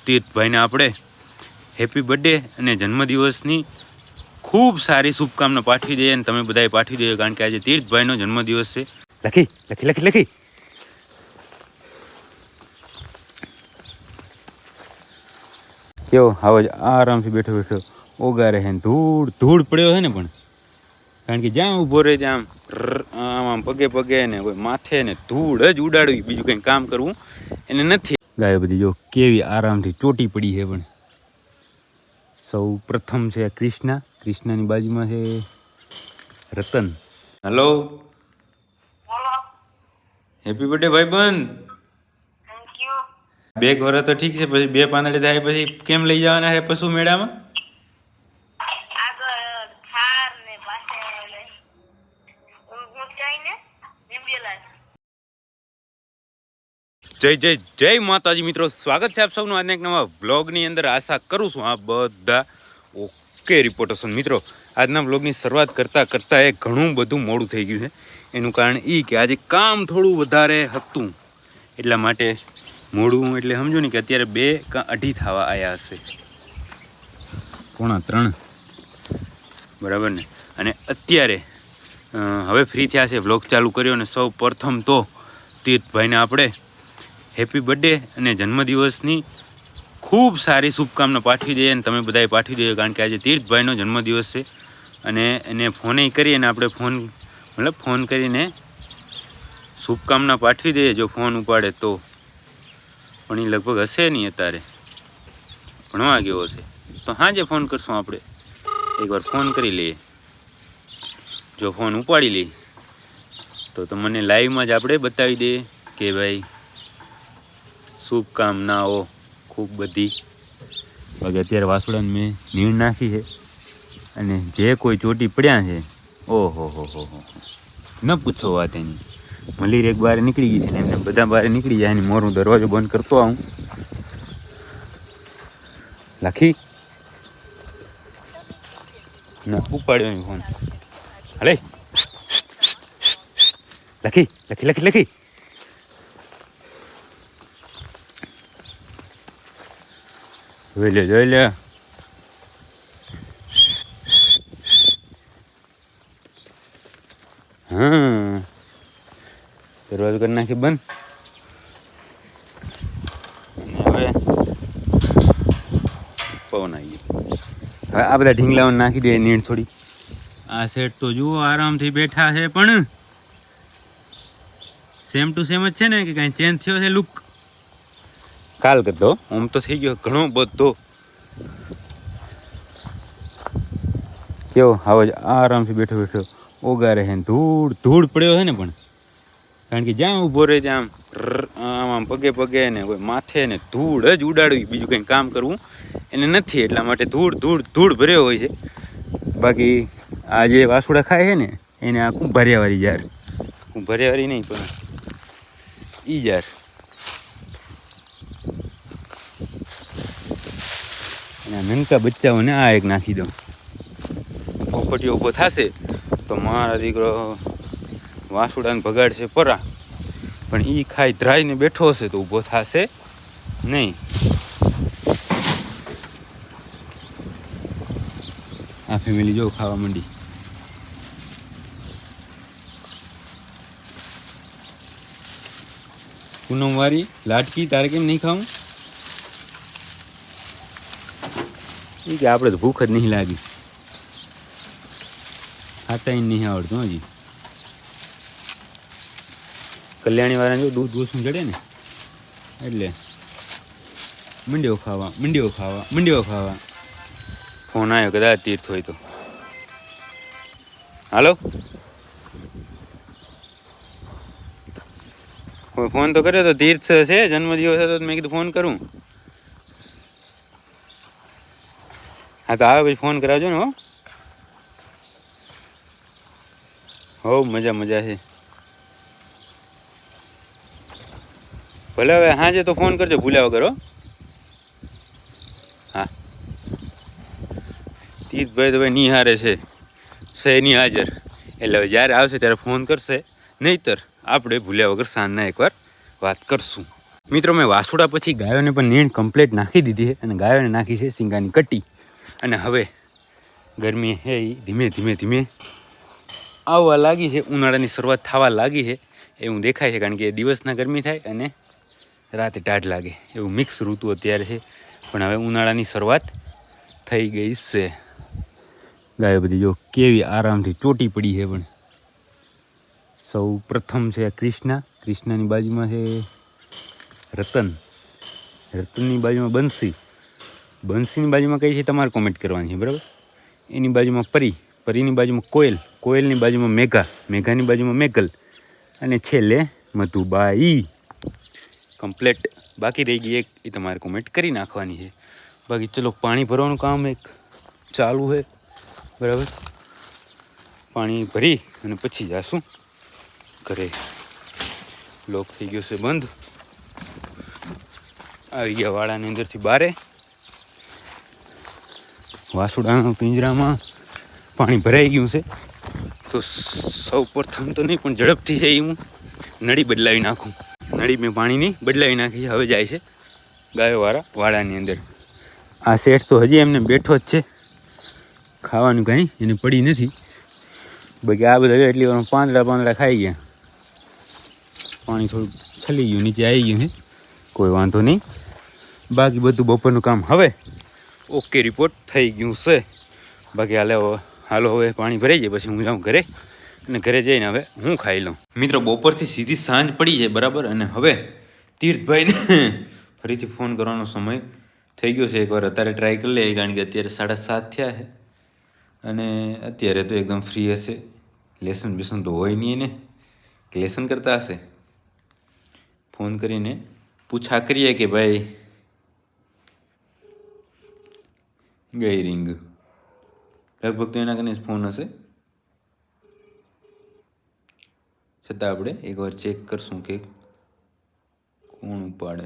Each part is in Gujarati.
તીર્થભાઈને આપણે હેપી બર્થડે અને જન્મદિવસની ખૂબ સારી શુભકામના પાઠવી દઈએ અને તમે બધાએ પાઠવી દઈએ, કારણ કે આજે તીર્થભાઈનો જન્મદિવસ છે. લખી લખી લખી લખી કેવો આવો જ આરામથી બેઠો બેઠો ઓગારે હે. ધૂળ પડ્યો છે ને, પણ કારણ કે જ્યાં ઊભો રહે ત્યાં આમ આમ પગે પગે ને કોઈ માથે ને ધૂળ જ ઉડાડવી, બીજું કંઈ કામ કરવું એને નથી. ગાયો બધી જો કેવી આરામથી ચોટી પડી છે. પણ સૌ પ્રથમ છે કૃષ્ણની બાજુમાં છે રતન. હલો, હેપી બર્થડે ભાઈબંધ. બે વર્ષ તો ઠીક છે, પછી બે પાંદડે થાય પછી કેમ લઈ જવાના છે પશુ મેળામાં? જય જય જય માતાજી મિત્રો, સ્વાગત છે આપ સૌનું આજના એક નવા વ્લોગની અંદર. આશા કરું છું આ બધા ઓકે રિપોર્ટર્સ. મિત્રો આજના વ્લોગની શરૂઆત કરતાં એ ઘણું બધું મોડું થઈ ગયું છે. એનું કારણ એ કે આજે કામ થોડું વધારે હતું, એટલા માટે મોડું. એટલે સમજો ને કે અત્યારે 2 કે 2:30 થવા આવ્યા હશે, 2:45 બરાબર ને. અને અત્યારે હવે ફ્રી થયા છે, વ્લોગ ચાલુ કર્યો. અને સૌ પ્રથમ તો તીર્થભાઈને આપણે હેપી બર્થડે અને જન્મદિવસની ખૂબ સારી શુભકામના પાઠવી દઈએ અને તમે બધાએ પાઠવી દઈએ, કારણ કે આજે તીર્થભાઈનો જન્મદિવસ છે. અને એને ફોને કરીએ ને આપણે ફોન કરીને શુભકામના પાઠવી દઈએ જો ફોન ઉપાડે તો. પણ એ લગભગ હશે નહીં, અત્યારે ભણવા ગયો હશે. તો હાજે ફોન કરશું આપણે, એકવાર ફોન કરી લઈએ. જો ફોન ઉપાડી લઈએ તો તમને લાઈવમાં જ આપણે બતાવી દઈએ કે ભાઈ શુભકામનાઓ ખૂબ બધી. બાકી અત્યારે વાસુડાને મેં નીણ નાખી છે, અને જે કોઈ ચોટી પડ્યા છે ઓહો હો ન પૂછો વાત એની. મલીર એક બહાર નીકળી ગઈ છે ને એમને બધા બહાર નીકળી જાય. એની મોરનો દરવાજો બંધ કરતો આવું. લખી ના ઉપાડ્યો નહીં ફોન. હલે લખી લખી લખી લખી જોઈ લે હા, દરવાજો કરી નાખી બંધ. અને હવે પવન આવી ગયો. હવે આ બધા ઢીંગલાઓ નાખી દે નીણ થોડી. આ સેટ તો જુઓ આરામથી બેઠા છે, પણ સેમ ટુ સેમ જ છે ને કે કાંઈ ચેન્જ થયો છે લુક? કાલ કરતો આમ તો થઈ ગયો ઘણો બધો. કેવો આવો જ આરામથી બેઠો બેઠો ઓગારે હે. ધૂળ પડ્યો છે ને, પણ કારણ કે જ્યાં ઊભો રહે ત્યાં આમ આમ પગે પગે ને કોઈ માથે ને ધૂળ જ ઉડાડવી, બીજું કંઈ કામ કરવું એને નથી. એટલા માટે ધૂળ ભર્યો હોય છે. બાકી આ જે વાસુડા ખાય છે ને એને આ કુંભારિયાવાળી જાર, કુંભારિયાવાળી નહીં પણ ઈ જાર. અને નનકા બચ્ચાઓને આ એક નાખી દઉં. પોપટીઓ ઊભો થશે તો મારા દીકરો વાસુડાને ભગાડશે પરા, પણ એ ખાઈ ધ્રાઈને બેઠો હશે તો ઊભો થશે નહીં. આ ફેમિલી જો ખાવા માંડી. પૂનમ વાળી લાટકી તારે કેમ નહીં ખાવું? એ કે આપણે તો ભૂખ જ નહીં લાગી, ખાતા નહીં આવડતું હજી. કલ્યાણી વાળાને જો દૂધ ઓછું ચડે ને એટલે મંડ્યો ખાવા. ફોન આવ્યો, કદાચ તીર્થ હોય તો. હાલો, ફોન તો કર્યો તો તીર્થ છે જન્મદિવસ હતો, મેં કીધું ફોન કરું. હા તો આવે પછી ફોન કરાવજો ને. હો મજા છે. ભલે હવે હાજે તો ફોન કરજો ભૂલ્યા વગર. હા, તીર્થભાઈ તો ભાઈ નિહારે છે નહીં હાજર, એટલે હવે જ્યારે આવશે ત્યારે ફોન કરશે, નહીંતર આપણે ભૂલ્યા વગર સાંજના એકવાર વાત કરશું. મિત્રો મેં વાસુડા પછી ગાયોને પણ નીણ કમ્પ્લીટ નાખી દીધી છે અને ગાયોને નાખી છે સિંગાની કટ્ટી. અને હવે ગરમી છે એ ધીમે ધીમે ધીમે આવવા લાગી છે, ઉનાળાની શરૂઆત થવા લાગી છે એવું દેખાય છે, કારણ કે દિવસના ગરમી થાય અને રાતે ટાઢ લાગે એવું મિક્સ ઋતુ અત્યારે છે. પણ હવે ઉનાળાની શરૂઆત થઈ ગઈ છે. ગાયો બધી જો કેવી આરામથી ચોટી પડી છે. પણ સૌ પ્રથમ છે કૃષ્ણની બાજુમાં છે રતનની બાજુમાં બંસીની બાજુમાં કઈ છે તમારે કોમેન્ટ કરવાની છે, બરાબર. એની બાજુમાં પરીની બાજુમાં કોયલની બાજુમાં મેઘાની બાજુમાં મેઘલ અને છેલ્લે મધુબાઈ. કમ્પ્લેટ બાકી રહી ગઈ એક, એ તમારે કોમેન્ટ કરી નાખવાની છે. બાકી ચલો પાણી ભરવાનું કામ એક ચાલુ છે, બરાબર. પાણી ભરી અને પછી જાશું ઘરે. લોક થઈ ગયો છે બંધ. આવી ગયા વાડાની અંદરથી બારે. વાસુડાના પિંજરામાં પાણી ભરાઈ ગયું છે. તો સૌ પ્રથમ તો નહીં પણ ઝડપથી છે હું નળી બદલાવી નાખું. નળી મેં પાણીની બદલાવી નાખી છે. હવે જાય છે ગાયોવાળા વાડાની અંદર. આ શેઠ તો હજી એમને બેઠો જ છે, ખાવાનું કાંઈ એને પડી નથી. બાકી આ બધા એટલી વાર પાંદડા ખાઈ ગયા. પાણી થોડું છલી ગયું, નીચે આવી ગયું છે, કોઈ વાંધો નહીં. બાકી બધું બપોરનું કામ હવે ઓકે રિપોર્ટ થઈ ગયું છે. બાકી હાલો હવે પાણી ભરાઈ જાય પછી હું જાઉં ઘરે, અને ઘરે જઈને હવે હું ખાઈ લઉં. મિત્રો બપોરથી સીધી સાંજ પડી જાય, બરાબર. અને હવે તીર્થભાઈને ફરીથી ફોન કરવાનો સમય થઈ ગયો છે. એકવાર અત્યારે ટ્રાય કરી લે, કારણ કે અત્યારે 7:30 થયા છે અને અત્યારે તો એકદમ ફ્રી હશે. લેસન બેસન તો હોય નહીં એને, કે લેસન કરતા હશે. ફોન કરીને પૂછા કરીએ કે ભાઈ ગઈ રિંગ. લગભગ તો એના કને ફોન હશે, છતાં આપણે એકવાર ચેક કરશું કે કોણ ઉપાડે.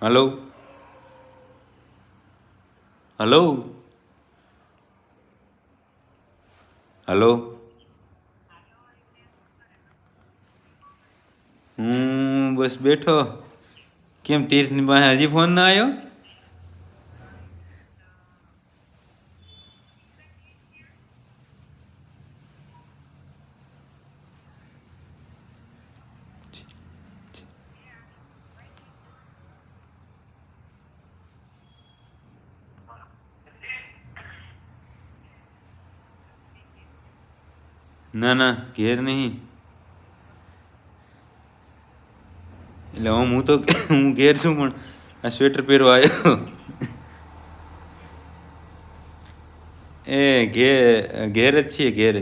Hello hello hello. હું બસ બેઠો. કેમ તીર્થની પાસે હજી ફોન ના આવ્યો? ના ના ઘેર નહીં. એટલે હું તો હું ઘેર છું, પણ આ સ્વેટર પહેરવા આવ્યો. એ ઘેર જ છીએ, ઘેર જ.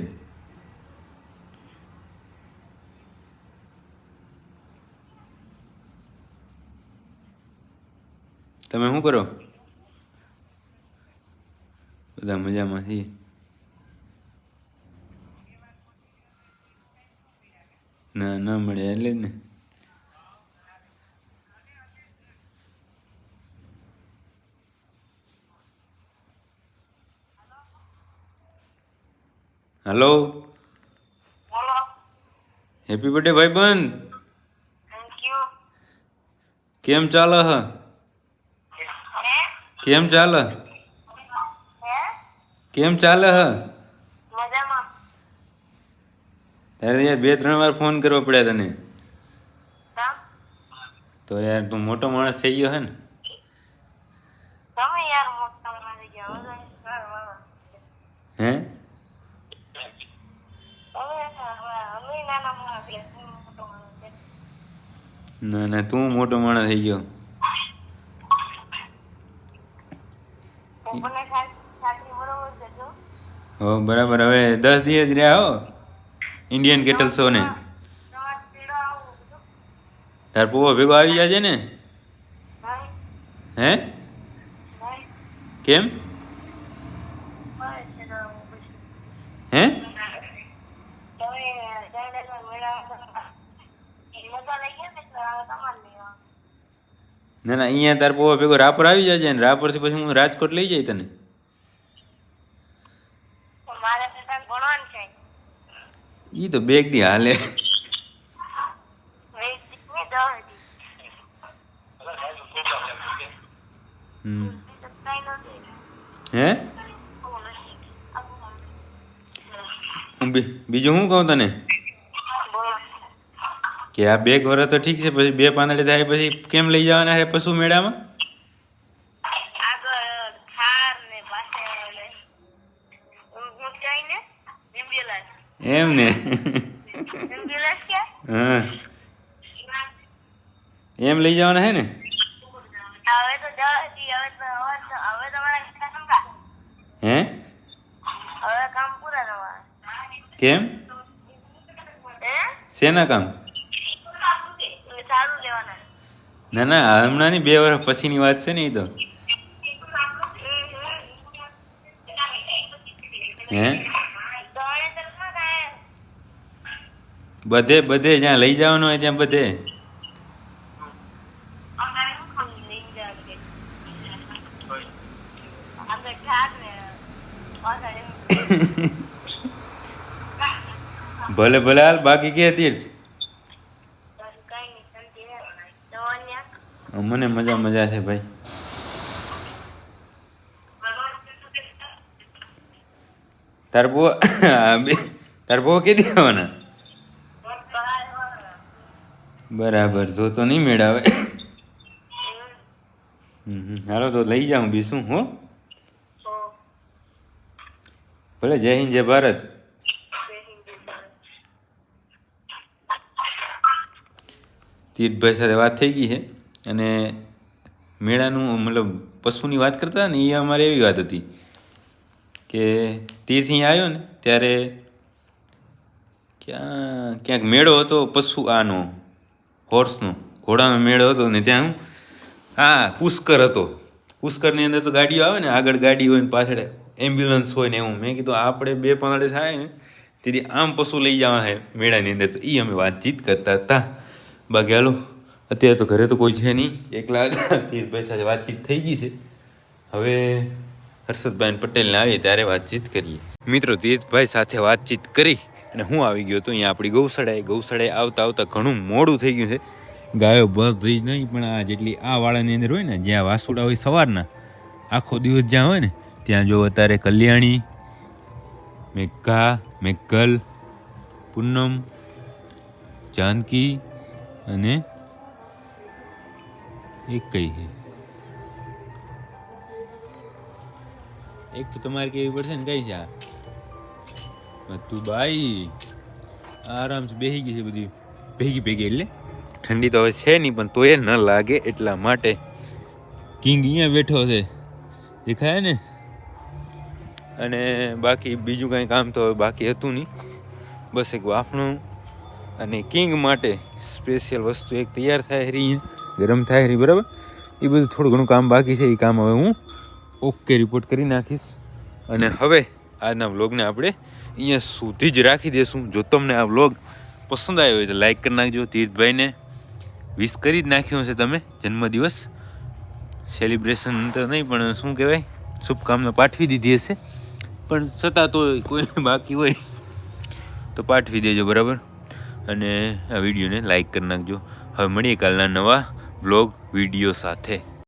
તમે શું કરો? બધા મજામાં છીએ. ના મળે એટલે જ ને. હલો. હેપી બર્થડે ભાઈબંધ. કેમ ચાલે હ? કેમ ચાલે હ? તારે યાર 2-3 વાર ફોન કરવો પડ્યા તને. તો યાર તું મોટો માણસ થઈ ગયો હે ને. હે? ના તું મોટો માણસ થઈ ગયો. હો બરાબર. હવે 10 દિવસ રહ્યા હો ઇન્ડિયન કેટલ શો ને. તાર પોવો ભેગો આવી જાય છે ને. હે? કેમ? હે? ના ના, અહીંયા તાર પપ્પા ભેગો રાપર આવી જાય ને રાપરથી પછી હું રાજકોટ લઈ જાય તને. મારે ભણવાનું છે. ઈ તો બેગ દી હાલે. હે બીજું શું કહું તને કે આ 2 વર્ષ તો ઠીક છે, પછી 2 પાંદડે થાય પછી કેમ લઈ જવાના છે પશુ મેળામાં? એમ ને? હા એમ લઈ જવાના હે ને? હે કેમ? શેના કામ? ના ના, હમણાં નહીં, 2 વર્ષ પછીની વાત છે ને એ તો. હે બધે બધે જ્યાં લઈ જવાનું હોય ત્યાં બધે. ભલે ભલે હાલ, બાકી કે તીર્થ? મને મજા મજા છે ભાઈ. તાર બહુ કીધી આવવાના? બરાબર, તો નહીં મેળાવે. હાલો તો લઈ જાઉં બી શું. હો ભલે. જય હિન્દ, જય ભારત. તીર્થભાઈ સાથે વાત થઈ ગઈ છે અને મેળાનું મતલબ પશુની વાત કરતા ને, એ અમારે એવી વાત હતી કે તીર્થ અહીંયા આવ્યો ને ત્યારે ક્યાંક મેળો હતો પશુ આનો હોર્સનો, ઘોડાનો મેળો હતો ને ત્યાં પુષ્કર હતો. પુષ્કરની અંદર તો ગાડીઓ આવે ને, આગળ ગાડી હોય ને પાછળ એમ્બ્યુલન્સ હોય ને એવું. મેં કીધું આપણે 2 પાંદડે થાય ને તેથી આમ પશુ લઈ જવા છે મેળાની અંદર. તો એ અમે વાતચીત કરતા હતા. બાકી હાલો, અત્યારે તો ઘરે તો કોઈ છે નહીં, એકલા હતા. તીર્થભાઈ સાથે વાતચીત થઈ ગઈ છે. હવે હર્ષદભાઈ પટેલને આવીએ ત્યારે વાતચીત કરીએ. મિત્રો, તીર્થભાઈ સાથે વાતચીત કરી અને હું આવી ગયો હતો અહીંયા આપણી ગૌશાળાએ આવતા આવતા ઘણું મોડું થઈ ગયું છે. ગાયો બધી જ નહીં પણ આ જેટલી આ વાળાની અંદર હોય ને, જ્યાં વાસુડા હોય સવારના, આખો દિવસ જ્યાં હોય ને ત્યાં જો અત્યારે કલ્યાણી, મેઘા, મેઘલ, પૂનમ, જાનકી અને એક કઈ છે, એક તો તમારે કેવી પડશે ને, કઈ છે આ તું બાઈ આરામથી બેસી ગઈ છે બધી ભેગી. એટલે ઠંડી તો હવે છે નહીં પણ તો એ ન લાગે એટલા માટે. કિંગ અહીંયા બેઠો છે, દેખાય ને? અને બાકી બીજું કાંઈ કામ તો બાકી હતું નહીં. બસ એક વાફણું અને કિંગ માટે સ્પેશિયલ વસ્તુ એક તૈયાર થાય રહી, ગરમ થાય રહી, બરાબર. એ બધું થોડું ઘણું કામ બાકી છે. એ કામ હવે હું ઓકે રિપોર્ટ કરી નાખીશ. અને હવે આજના વ્લોગને આપણે અહીંયા સુધી જ રાખી દઈશું. જો તમને આ વ્લોગ પસંદ આવ્યો હોય તો લાઈક કરી નાખજો. તીર્થભાઈને વિશ કરી જ નાખ્યું હશે તમે, જન્મદિવસ સેલિબ્રેશન તો નહીં પણ શું કહેવાય, શુભકામના પાઠવી દીધી હશે. પણ છતાં તો કોઈને બાકી હોય તો પાઠવી દેજો, બરાબર. અને આ વિડીયોને લાઈક કરી નાખજો. હવે મળીએ કાલના નવા વ્લોગ વિડીયો સાથે.